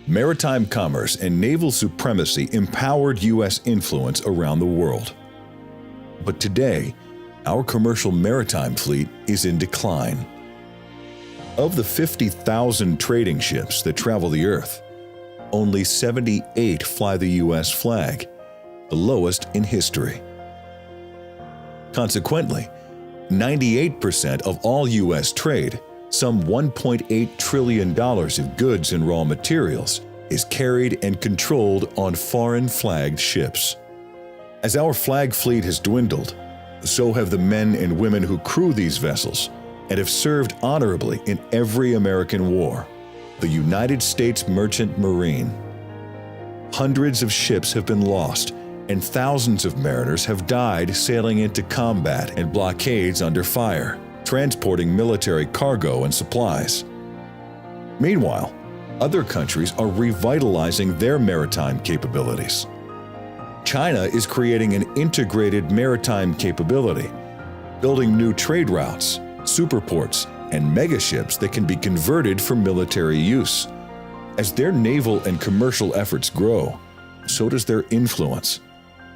Maritime commerce and naval supremacy empowered U.S. influence around the world. But today, our commercial maritime fleet is in decline. Of the 50,000 trading ships that travel the Earth, only 78 fly the U.S. flag, the lowest in history. Consequently, 98% of all U.S. trade, some $1.8 trillion of goods and raw materials, is carried and controlled on foreign-flagged ships. As our flag fleet has dwindled, so have the men and women who crew these vessels and have served honorably in every American war, the United States Merchant Marine. Hundreds of ships have been lost, and thousands of mariners have died sailing into combat and blockades under fire, transporting military cargo and supplies. Meanwhile, other countries are revitalizing their maritime capabilities. China is creating an integrated maritime capability, building new trade routes, superports, and megaships that can be converted for military use. As their naval and commercial efforts grow, so does their influence,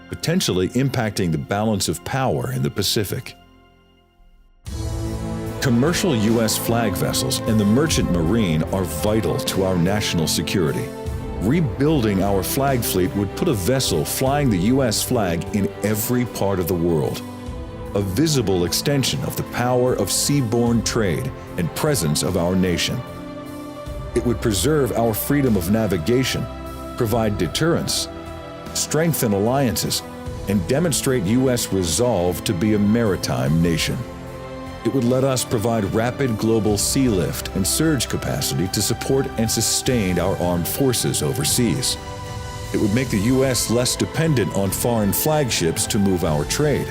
potentially impacting the balance of power in the Pacific. Commercial U.S. flag vessels and the merchant marine are vital to our national security. Rebuilding our flag fleet would put a vessel flying the U.S. flag in every part of the world, a visible extension of the power of seaborne trade and presence of our nation. It would preserve our freedom of navigation, provide deterrence, strengthen alliances, and demonstrate U.S. resolve to be a maritime nation. It would let us provide rapid global sea lift and surge capacity to support and sustain our armed forces overseas. It would make the U.S. less dependent on foreign flagships to move our trade.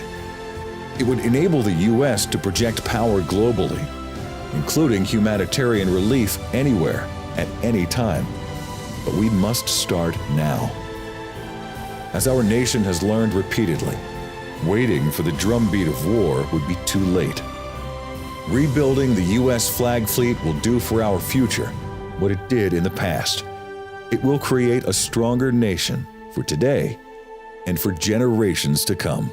It would enable the U.S. to project power globally, including humanitarian relief anywhere, at any time. But we must start now. As our nation has learned repeatedly, waiting for the drumbeat of war would be too late. Rebuilding the U.S. flag fleet will do for our future what it did in the past. It will create a stronger nation for today and for generations to come.